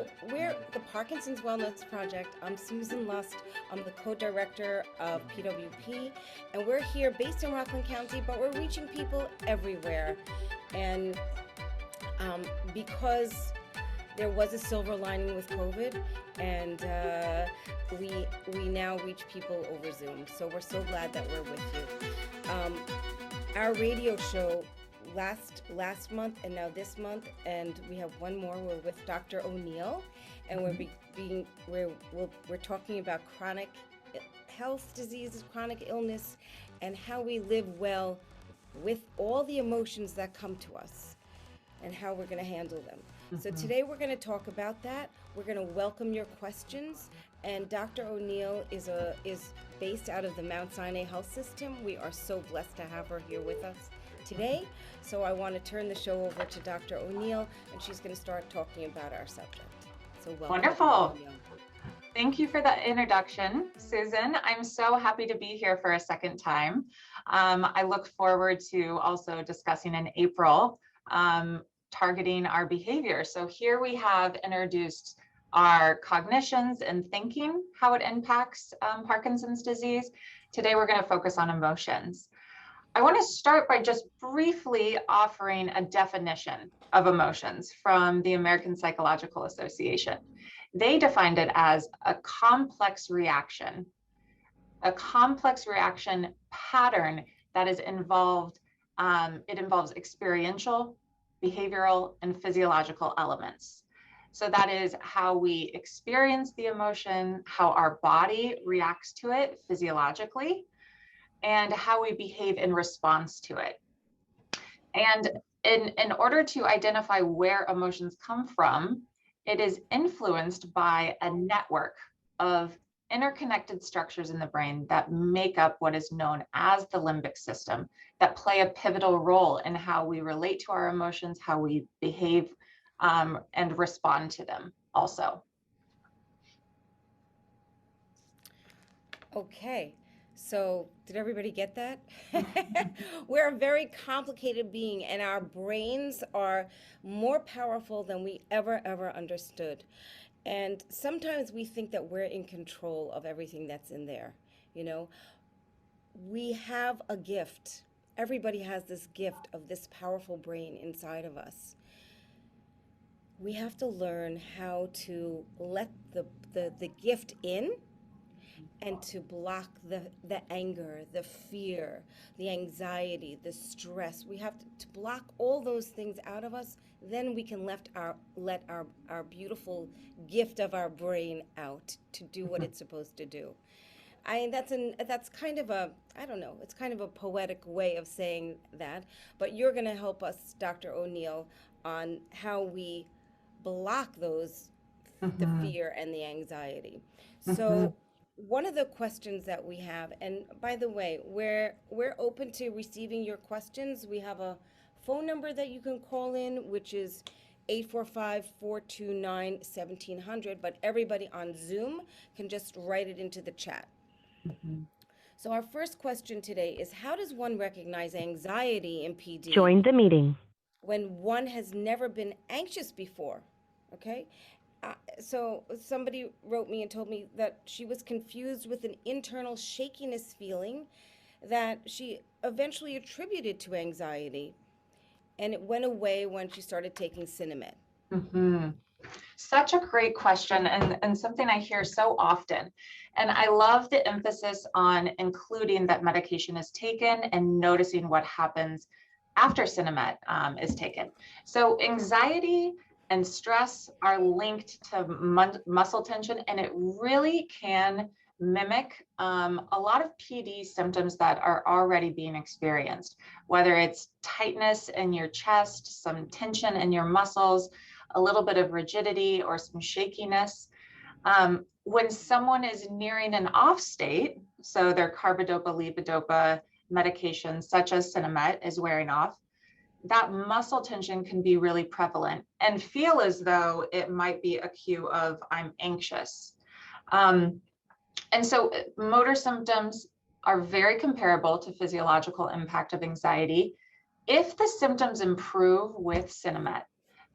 So we're the Parkinson's Wellness Project. I'm Susan Lust. I'm the co-director of PWP, and we're here based in Rockland County, but we're reaching people everywhere. And because there was a silver lining with COVID, and we now reach people over Zoom. So we're so glad that we're with you. Our radio show last month and now this month, and we have one more. We're with Dr. O'Neill, and we're talking about chronic health diseases, chronic illness, and how we live well with all the emotions that come to us, and how we're going to handle them. So today we're going to talk about that. We're going to welcome your questions, and Dr. O'Neill is based out of the Mount Sinai Health System. We are so blessed to have her here with us today. So I want to turn the show over to Dr. O'Neill, and she's going to start talking about our subject. So welcome. Wonderful. Thank you for that introduction, Susan. I'm so happy to be here for a second time. I look forward to also discussing in April targeting our behavior. So here we have introduced our cognitions and thinking, how it impacts Parkinson's disease. Today we're going to focus on emotions. I want to start by just briefly offering a definition of emotions from the American Psychological Association. They defined it as a complex reaction pattern that is involved. It involves experiential, behavioral, and physiological elements. So that is how we experience the emotion, how our body reacts to it physiologically, and how we behave in response to it. And in order to identify where emotions come from, it is influenced by a network of interconnected structures in the brain that make up what is known as the limbic system, that play a pivotal role in how we relate to our emotions, how we behave and respond to them also. Okay. So did everybody get that? We're a very complicated being, and our brains are more powerful than we ever understood. And sometimes we think that we're in control of everything that's in there. You know, we have a gift. Everybody has this gift of this powerful brain inside of us. We have to learn how to let the gift in, and to block the anger, the fear, the anxiety, the stress. We have to block all those things out of us. Then we can let our beautiful gift of our brain out to do what it's supposed to do. That's kind of a, I don't know, it's kind of a poetic way of saying that, but you're going to help us, Dr. O'Neill, on how we block those, the fear and the anxiety. So one of the questions that we have, and by the way, we're open to receiving your questions. We have a phone number that you can call in, which is 845-429-1700, but everybody on Zoom can just write it into the chat. So our first question today is, how does one recognize anxiety in PD? Join the meeting. When one has never been anxious before, okay? So somebody wrote me and told me that she was confused with an internal shakiness feeling that she eventually attributed to anxiety, and it went away when she started taking Sinemet. Such a great question, and something I hear so often. And I love the emphasis on including that medication is taken and noticing what happens after Sinemet is taken. So anxiety and stress are linked to muscle tension, and it really can mimic a lot of PD symptoms that are already being experienced, whether it's tightness in your chest, some tension in your muscles, a little bit of rigidity or some shakiness. When someone is nearing an off state, so their carbidopa, levodopa medications such as Sinemet is wearing off, that muscle tension can be really prevalent and feel as though it might be a cue of I'm anxious. And so motor symptoms are very comparable to physiological impact of anxiety. If the symptoms improve with Sinemet,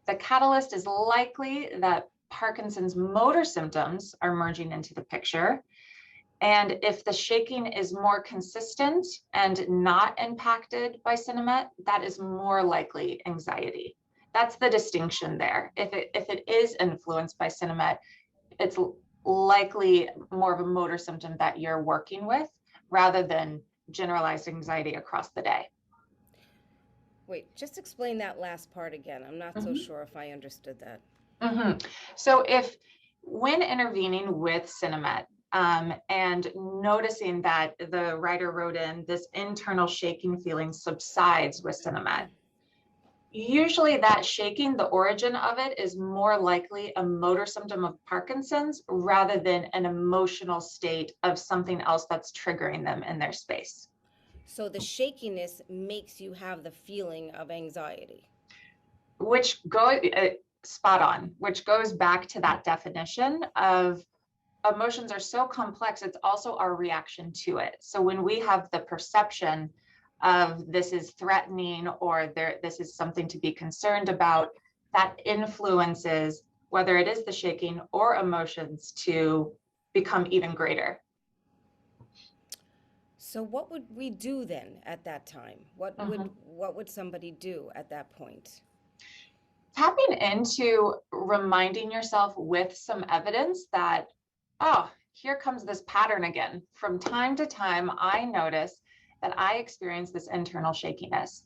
the catalyst is likely that Parkinson's motor symptoms are merging into the picture. And if the shaking is more consistent and not impacted by Sinemet, that is more likely anxiety. That's the distinction there. If it is influenced by Sinemet, it's likely more of a motor symptom that you're working with rather than generalized anxiety across the day. Wait, just explain that last part again. I'm not so sure if I understood that. So when intervening with Sinemet and noticing that the writer wrote in this internal shaking feeling subsides with Sinemet, usually that shaking, the origin of it is more likely a motor symptom of Parkinson's rather than an emotional state of something else that's triggering them in their space. So the shakiness makes you have the feeling of anxiety. Which goes spot on, which goes back to that definition of emotions are so complex, it's also our reaction to it. So when we have the perception of this is threatening or this is something to be concerned about, that influences whether it is the shaking or emotions to become even greater. So what would we do then at that time? What would somebody do at that point? Tapping into reminding yourself with some evidence that, oh, here comes this pattern again. From time to time, I notice that I experience this internal shakiness.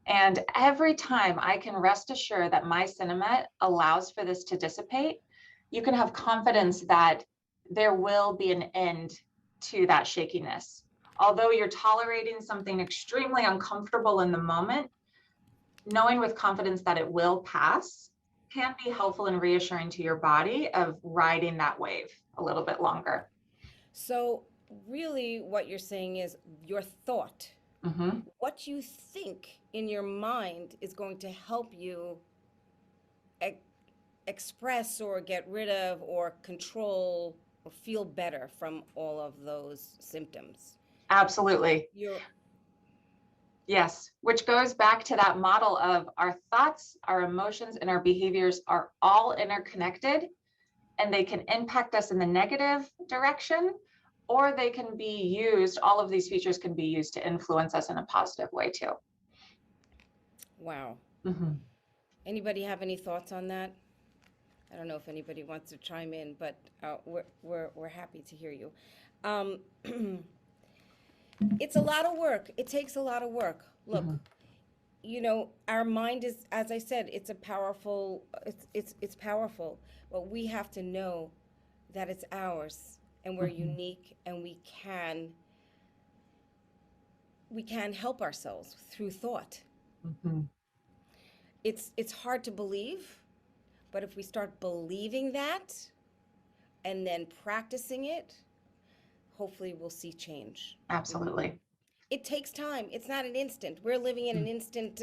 And every time I can rest assured that my Sinemet allows for this to dissipate, you can have confidence that there will be an end to that shakiness. Although you're tolerating something extremely uncomfortable in the moment, knowing with confidence that it will pass can be helpful and reassuring to your body of riding that wave a little bit longer. So really what you're saying is your thought, what you think in your mind is going to help you express or get rid of or control or feel better from all of those symptoms. Absolutely. Yes, which goes back to that model of our thoughts, our emotions, and our behaviors are all interconnected, and they can impact us in the negative direction, or they can be used, all of these features can be used to influence us in a positive way too. Wow. Anybody have any thoughts on that? I don't know if anybody wants to chime in, but we're happy to hear you. It's a lot of work. It takes a lot of work. Look, you know, our mind is, as I said, it's powerful, but we have to know that it's ours and we're unique and we can help ourselves through thought. It's hard to believe, but if we start believing that and then practicing it, hopefully we'll see change. Absolutely. It takes time. It's not an instant. We're living in an instant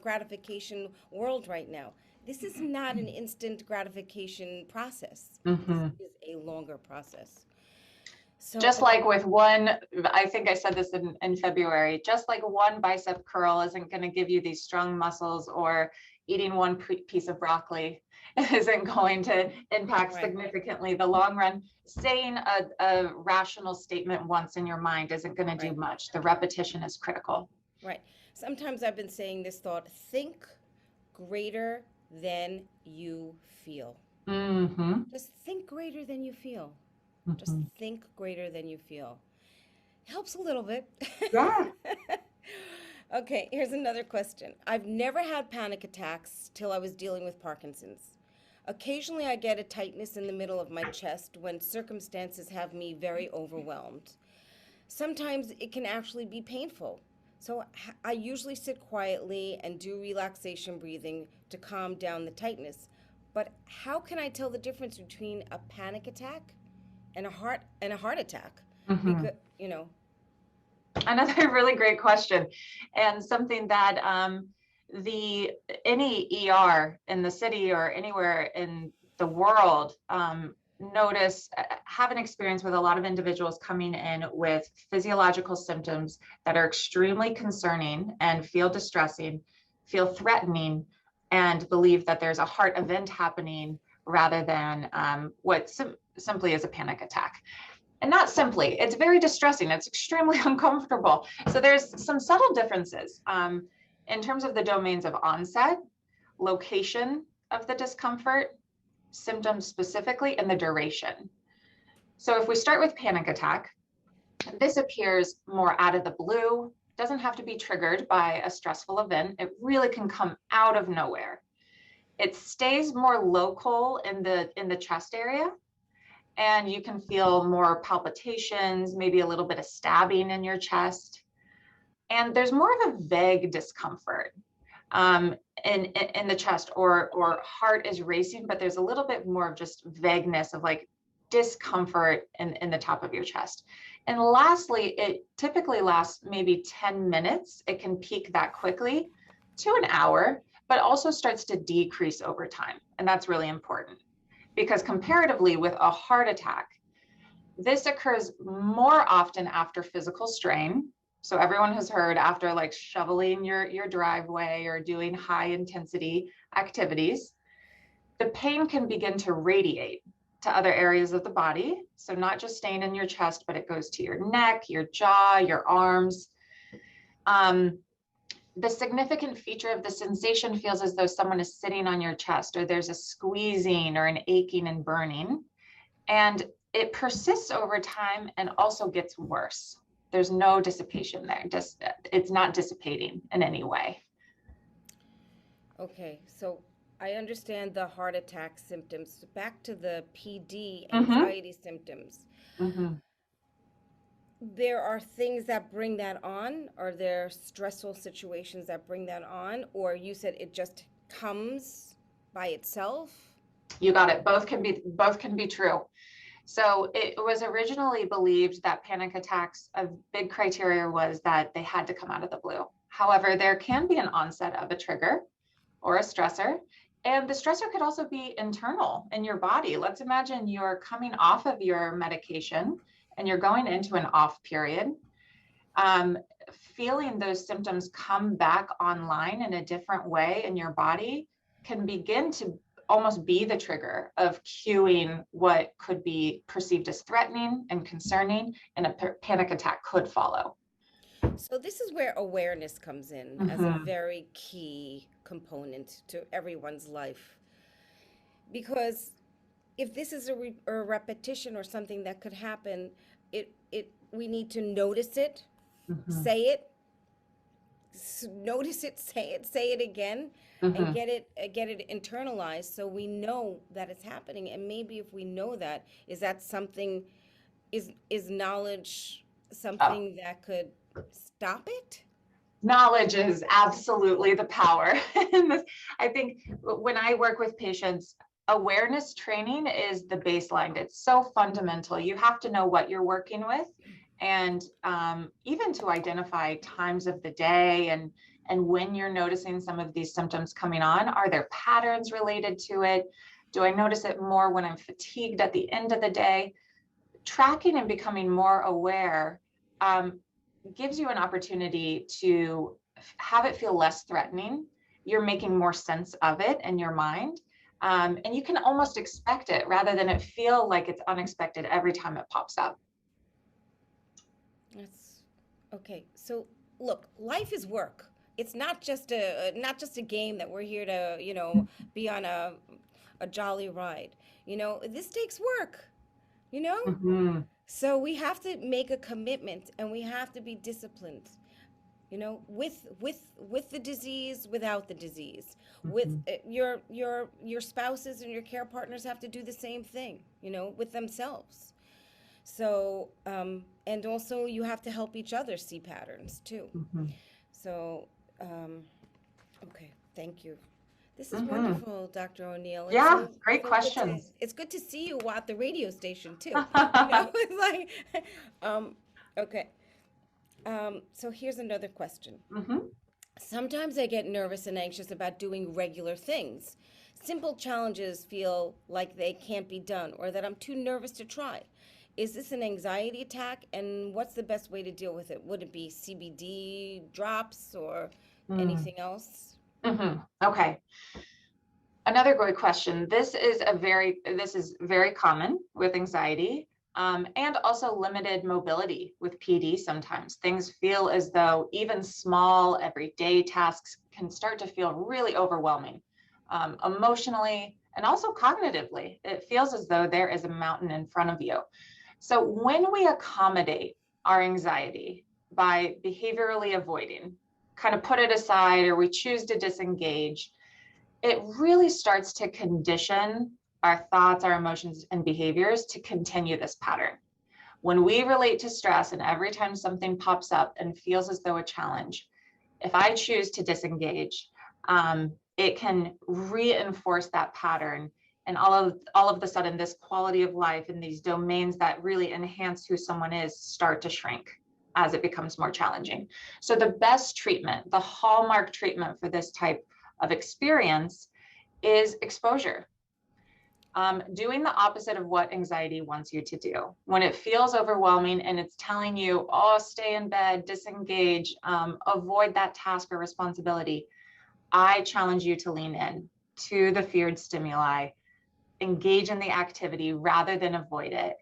gratification world right now. This is not an instant gratification process. This is a longer process. So, just like with one, I think I said this in February, just like one bicep curl isn't going to give you these strong muscles, or eating one piece of broccoli isn't going to impact significantly the long run. Saying a rational statement once in your mind isn't going to do much. The repetition is critical. Right. Sometimes I've been saying this thought: think greater than you feel. Just think greater than you feel. Just think greater than you feel. Helps a little bit. Yeah. Okay, here's another question. I've never had panic attacks till I was dealing with Parkinson's. Occasionally I get a tightness in the middle of my chest when circumstances have me very overwhelmed. Sometimes it can actually be painful. So I usually sit quietly and do relaxation breathing to calm down the tightness. But how can I tell the difference between a panic attack and a heart attack? Because, you know. Another really great question, and something that any ER in the city or anywhere in the world have an experience with a lot of individuals coming in with physiological symptoms that are extremely concerning and feel distressing, feel threatening, and believe that there's a heart event happening rather than what simply is a panic attack. And not simply, it's very distressing. It's extremely uncomfortable. So there's some subtle differences in terms of the domains of onset, location of the discomfort, symptoms specifically, and the duration. So if we start with panic attack, this appears more out of the blue, doesn't have to be triggered by a stressful event. It really can come out of nowhere. It stays more local in the chest area, and you can feel more palpitations, maybe a little bit of stabbing in your chest. And there's more of a vague discomfort in the chest, or heart is racing, but there's a little bit more of just vagueness of like discomfort in the top of your chest. And lastly, it typically lasts maybe 10 minutes. It can peak that quickly to an hour, but also starts to decrease over time. And that's really important because comparatively with a heart attack, this occurs more often after physical strain. So everyone has heard after like shoveling your driveway or doing high intensity activities, the pain can begin to radiate to other areas of the body. So not just staying in your chest, but it goes to your neck, your jaw, your arms. The significant feature of the sensation feels as though someone is sitting on your chest, or there's a squeezing or an aching and burning. And it persists over time and also gets worse. There's no dissipation there. Just it's not dissipating in any way. Okay, so I understand the heart attack symptoms. Back to the PD Mm-hmm. anxiety symptoms. Mm-hmm. There are things that bring that on. Are there stressful situations that bring that on? Or you said it just comes by itself? You got it. Both can be true. So it was originally believed that panic attacks, a big criteria was that they had to come out of the blue. However, there can be an onset of a trigger or a stressor, and the stressor could also be internal in your body. Let's imagine you're coming off of your medication and you're going into an off period. Feeling those symptoms come back online in a different way in your body can begin to almost be the trigger of cueing what could be perceived as threatening and concerning, and a panic attack could follow. So this is where awareness comes in as a very key component to everyone's life. Because if this is a repetition or something that could happen, we need to notice it, say it, notice it, say it again, and get it internalized so we know that it's happening. And maybe if we know that, is that something, is knowledge something that could stop it? Knowledge is absolutely the power. And I think when I work with patients, awareness training is the baseline. It's so fundamental. You have to know what you're working with, and even to identify times of the day and when you're noticing some of these symptoms coming on. Are there patterns related to it? Do I notice it more when I'm fatigued at the end of the day? Tracking and becoming more aware gives you an opportunity to have it feel less threatening. You're making more sense of it in your mind. And you can almost expect it rather than it feel like it's unexpected every time it pops up. That's okay. So look, life is work. It's not just a game that we're here to, be on a jolly ride. This takes work, So we have to make a commitment, and we have to be disciplined, with the disease, without the disease. With your spouses and your care partners have to do the same thing, with themselves. So, and also you have to help each other see patterns too. So, okay, thank you. This is wonderful, Dr. O'Neill. Yeah, great questions. It's good to see you at the radio station too. It's like, okay. So here's another question. Sometimes I get nervous and anxious about doing regular things. Simple challenges feel like they can't be done, or that I'm too nervous to try. Is this an anxiety attack, and what's the best way to deal with it? Would it be CBD drops or anything else? Okay. Another great question. This is very common with anxiety, and also limited mobility with PD sometimes. Things feel as though even small everyday tasks can start to feel really overwhelming, emotionally and also cognitively. It feels as though there is a mountain in front of you. So when we accommodate our anxiety by behaviorally avoiding, kind of put it aside, or we choose to disengage, it really starts to condition our thoughts, our emotions, and behaviors to continue this pattern. When we relate to stress, and every time something pops up and feels as though a challenge, if I choose to disengage, it can reinforce that pattern. And all of the sudden, this quality of life and these domains that really enhance who someone is start to shrink as it becomes more challenging. So the best treatment, the hallmark treatment for this type of experience is exposure. Doing the opposite of what anxiety wants you to do. When it feels overwhelming and it's telling you, oh, stay in bed, disengage, avoid that task or responsibility, I challenge you to lean in to the feared stimuli, engage in the activity rather than avoid it,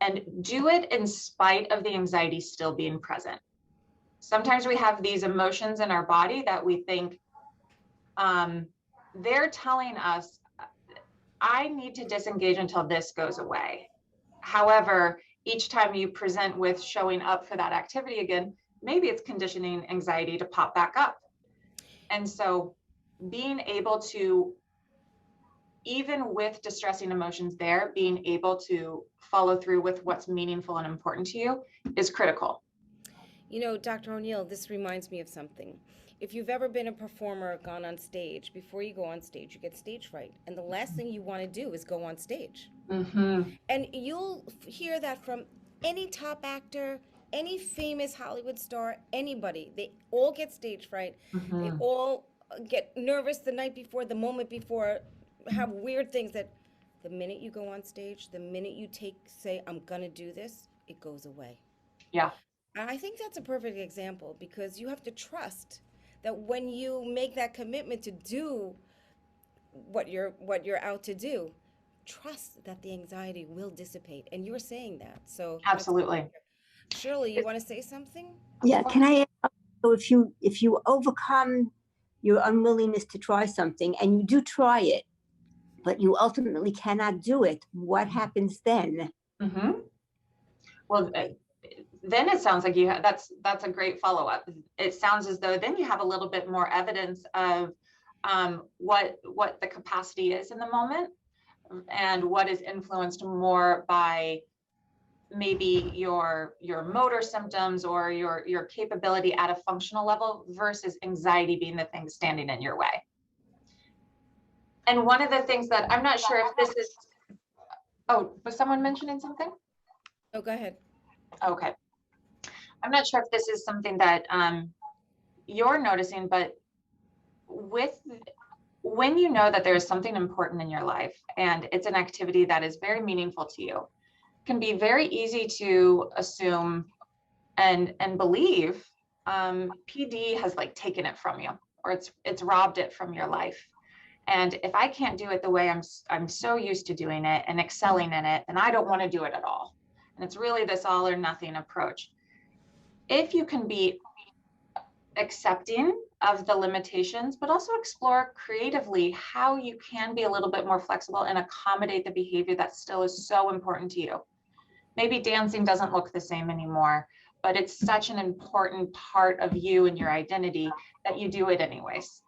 and do it in spite of the anxiety still being present. Sometimes we have these emotions in our body that we think they're telling us, I need to disengage until this goes away. However, each time you present with showing up for that activity again, maybe it's conditioning anxiety to pop back up. And so being able to, even with distressing emotions there, being able to follow through with what's meaningful and important to you is critical. You know, Dr. O'Neill, this reminds me of something. If you've ever been a performer, gone on stage, before you go on stage, you get stage fright. And the last thing you want to do is go on stage. Mm-hmm. And you'll hear that from any top actor, any famous Hollywood star, anybody. They all get stage fright. They Mm-hmm. all get nervous the night before, the moment before, have weird things that the minute you go on stage, the minute you say, I'm going to do this, it goes away. Yeah. And I think that's a perfect example because you have to trust that when you make that commitment to do what you're out to do, trust that the anxiety will dissipate. And you're saying that. So Absolutely. Shirley, you want to say something? Yeah, can I ask, so if you overcome your unwillingness to try something and you do try it, but you ultimately cannot do it, what happens then? Mm-hmm. Well, then it sounds like that's a great follow-up. It sounds as though then you have a little bit more evidence of what the capacity is in the moment, and what is influenced more by maybe your motor symptoms or your capability at a functional level versus anxiety being the thing standing in your way. And one of the things that I'm not sure if this is, oh, was someone mentioning something? Oh, go ahead. Okay. I'm not sure if this is something that you're noticing, but when you know that there is something important in your life and it's an activity that is very meaningful to you, it can be very easy to assume and believe PD has like taken it from you, or it's robbed it from your life. And if I can't do it the way I'm so used to doing it and excelling in it, then I don't want to do it at all. And it's really this all or nothing approach. If you can be accepting of the limitations, but also explore creatively how you can be a little bit more flexible and accommodate the behavior that still is so important to you. Maybe dancing doesn't look the same anymore, but it's such an important part of you and your identity that you do it anyways.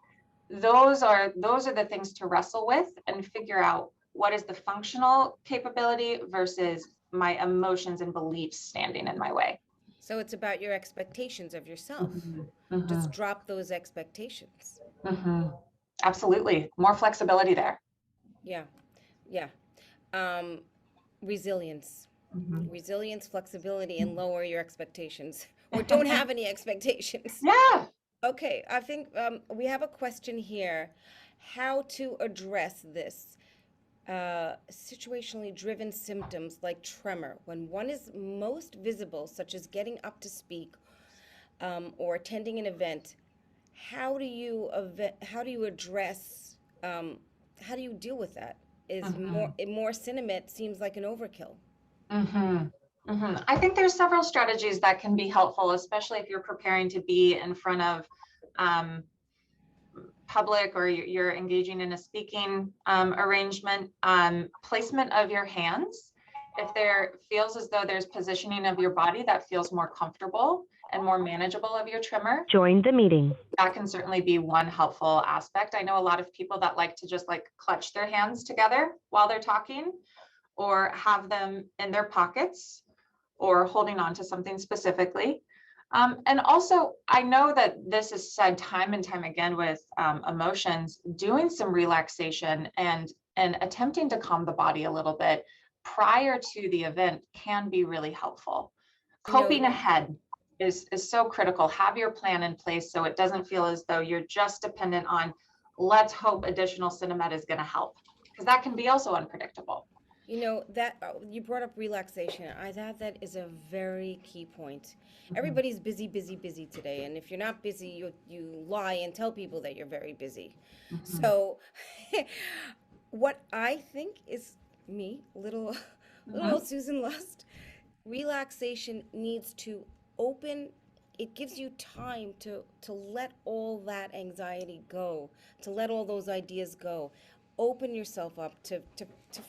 Those are the things to wrestle with and figure out what is the functional capability versus my emotions and beliefs standing in my way. So it's about your expectations of yourself. Mm-hmm. Just drop those expectations. Mm-hmm. Absolutely. More flexibility there. Yeah. Yeah. Resilience. Mm-hmm. Resilience, flexibility, and lower your expectations or don't have any expectations. Yeah. Okay, I think we have a question here. How to address this situationally driven symptoms like tremor when one is most visible, such as getting up to speak or attending an event. How do you address how do you deal with that? Is Mhm. more Cinemet seems like an overkill. Mhm. I think there's several strategies that can be helpful, especially if you're preparing to be in front of um, public, or you're engaging in a speaking arrangement. Placement of your hands. If there feels as though there's positioning of your body that feels more comfortable and more manageable of your tremor, Join the meeting. that can certainly be one helpful aspect. I know a lot of people that like to just like clutch their hands together while they're talking, or have them in their pockets, or holding on to something specifically. And also, I know that this is said time and time again with emotions, doing some relaxation and attempting to calm the body a little bit prior to the event can be really helpful. You know, Coping ahead is so critical. Have your plan in place so it doesn't feel as though you're just dependent on, let's hope additional Cinemet is going to help, because that can be also unpredictable. You know that you brought up relaxation. I thought that is a very key point. Everybody's busy, busy, busy today, and if you're not busy, you lie and tell people that you're very busy. Mhm. So, what I think is me, little Mhm. Susan Lust, relaxation needs to open. It gives you time to let all that anxiety go, to let all those ideas go. Open yourself up to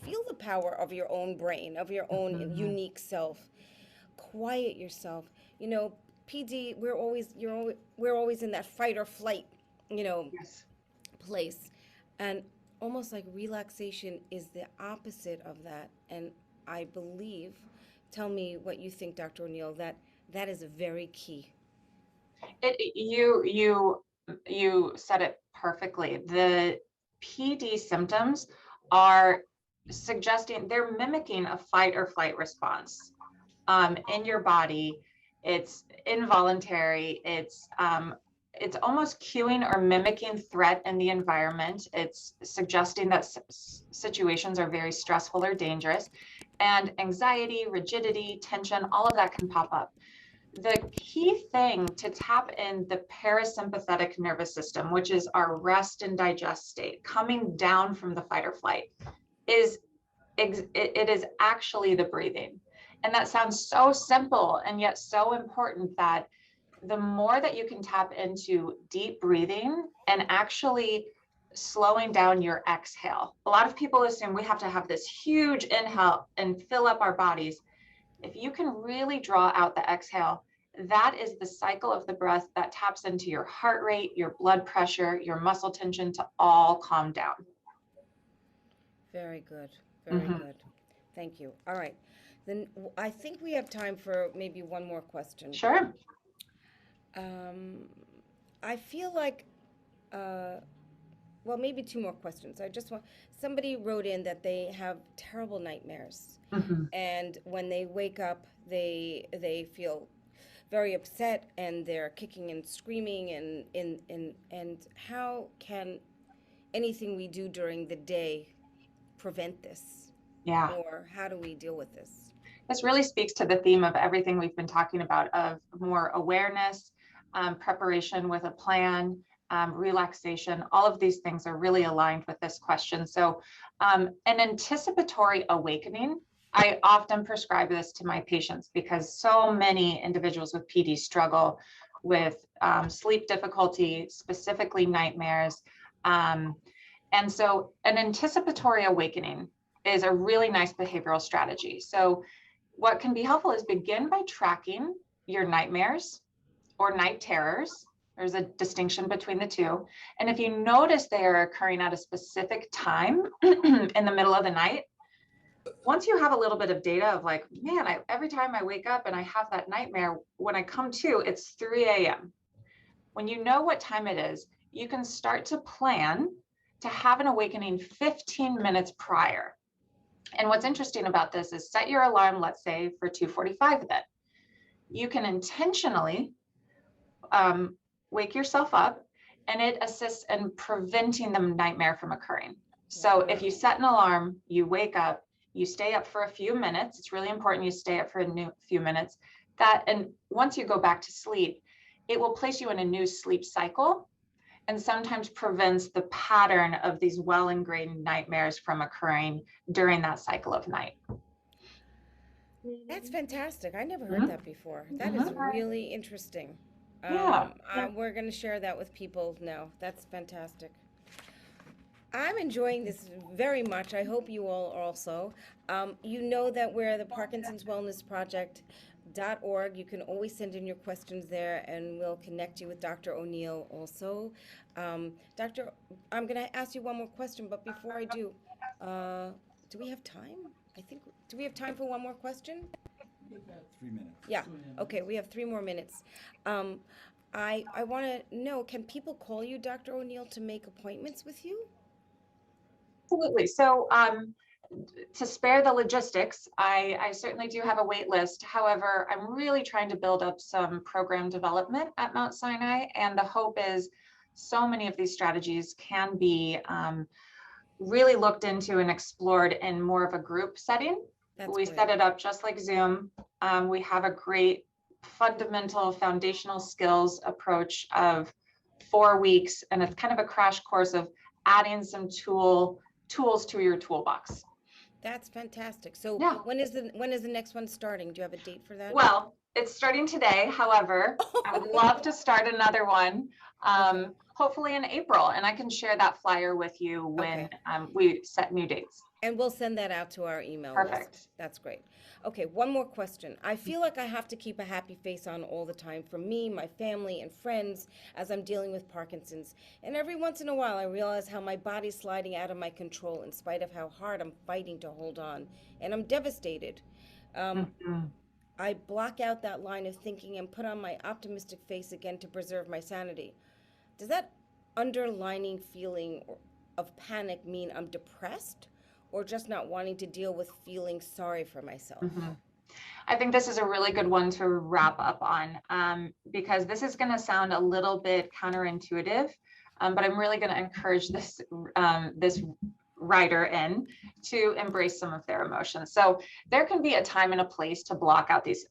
feel the power of your own brain, of your own Mhm. unique self. Quiet yourself. You know, PD, we're always in that fight or flight, you know, Yes. place. And almost like relaxation is the opposite of that. And I believe, tell me what you think, Dr. O'Neill, that that is very key. You said it perfectly. The PD symptoms are suggesting, they're mimicking a fight or flight response in your body. It's involuntary. It's almost cueing or mimicking threat in the environment. It's suggesting that situations are very stressful or dangerous, and anxiety, rigidity, tension, all of that can pop up. The key thing to tap in the parasympathetic nervous system, which is our rest and digest state, coming down from the fight or flight, is it is actually the breathing. And that sounds so simple and yet so important, that the more that you can tap into deep breathing and actually slowing down your exhale. A lot of people assume we have to have this huge inhale and fill up our bodies. If you can really draw out the exhale, that is the cycle of the breath that taps into your heart rate, your blood pressure, your muscle tension to all calm down. Very good. Very Mhm. good. Thank you. All right. Then I think we have time for maybe one more question. Sure. Um, I feel like, uh, well, maybe two more questions. I just want, somebody wrote in that they have terrible nightmares. Mhm. And when they wake up, they feel very upset and they're kicking and screaming and how can anything we do during the day prevent this? Yeah. Or how do we deal with this? This really speaks to the theme of everything we've been talking about, of more awareness, preparation with a plan, relaxation. All of these things are really aligned with this question. So an anticipatory awakening, I often prescribe this to my patients because so many individuals with PD struggle with sleep difficulty, specifically nightmares. Um, and so an anticipatory awakening is a really nice behavioral strategy. So what can be helpful is begin by tracking your nightmares or night terrors. There's a distinction between the two. And if you notice they are occurring at a specific time in the middle of the night, once you have a little bit of data of like, man, every time I wake up and I have that nightmare, when I come to, it's 3 a.m. When you know what time it is, you can start to plan to have an awakening 15 minutes prior. And what's interesting about this is set your alarm, let's say for 2:45 then. You can intentionally wake yourself up, and it assists in preventing the nightmare from occurring. So if you set an alarm, you wake up, you stay up for a few minutes. It's really important you stay up for a few minutes. And once you go back to sleep, it will place you in a new sleep cycle. and sometimes prevents the pattern of these well-ingrained nightmares from occurring during that cycle of night. That's fantastic. I never heard that before. That is really interesting. Yeah. We're going to share that with people now. That's fantastic. I'm enjoying this very much. I hope you all are also. You know that we're the Parkinson's Wellness Project.org. You can always send in your questions there, and we'll connect you with Dr. O'Neill also. Doctor, I'm going to ask you one more question, but before I do we have time? Do we have time for one more question? 3 minutes. Yeah, okay, we have 3 more minutes. I want to know, can people call you, Dr. O'Neill, to make appointments with you? Absolutely. So to spare the logistics, I certainly do have a wait list. However, I'm really trying to build up some program development at Mount Sinai. And the hope is so many of these strategies can be really looked into and explored in more of a group setting. We set it up just like Zoom. We have a great fundamental foundational skills approach of 4 weeks, and it's kind of a crash course of adding some tools to your toolbox. That's fantastic. So Yeah. when is the next one starting? Do you have a date for that? Well, it's starting today. However, I would love to start another one, hopefully in April, and I can share that flyer with you when we set new dates. And we'll send that out to our email Perfect. list. That's great. Okay, one more question. I feel like I have to keep a happy face on all the time for me, my family, and friends as I'm dealing with Parkinson's. And every once in a while, I realize how my body's sliding out of my control in spite of how hard I'm fighting to hold on. And I'm devastated. I block out that line of thinking and put on my optimistic face again to preserve my sanity. Does that underlining feeling of panic mean I'm depressed, or just not wanting to deal with feeling sorry for myself? I think this is a really good one to wrap up on, because this is going to sound a little bit counterintuitive, but I'm really going to encourage this writer in to embrace some of their emotions. So there can be a time and a place to block out this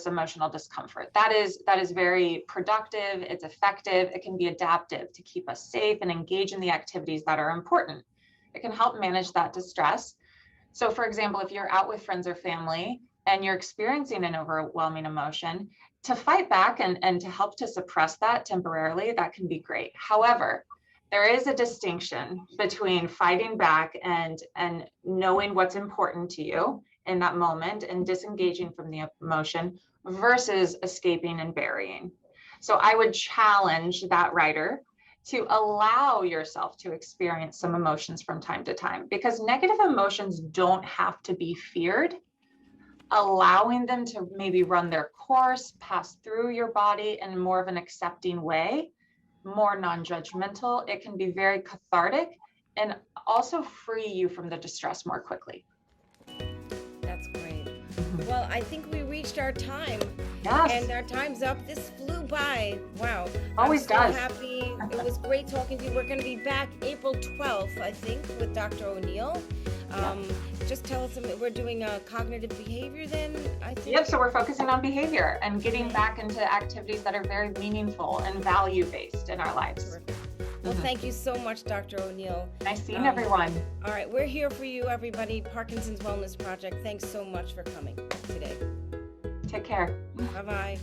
emotional discomfort. That is very productive. It's effective. It can be adaptive to keep us safe and engage in the activities that are important. It can help manage that distress. So for example, if you're out with friends or family and you're experiencing an overwhelming emotion, to fight back and to help to suppress that temporarily, that can be great. However, there is a distinction between fighting back and knowing what's important to you in that moment and disengaging from the emotion versus escaping and burying. So I would challenge that writer to allow yourself to experience some emotions from time to time, because negative emotions don't have to be feared. Allowing them to maybe run their course, pass through your body in more of an accepting way, more non-judgmental, it can be very cathartic and also free you from the distress more quickly. That's great. Well, I think we reached our time. Yes. And our time's up. This flew by. Wow. Always I'm so does. happy. It was great talking to you. We're going to be back April 12th, I think, with Dr. O'Neill. Just tell us, we're doing cognitive behavior then, I think? Yep, so we're focusing on behavior and getting back into activities that are very meaningful and value-based in our lives. Terrific. Well, thank you so much, Dr. O'Neill. Nice seeing everyone. All right, we're here for you, everybody. Parkinson's Wellness Project. Thanks so much for coming today. Take care. Bye-bye.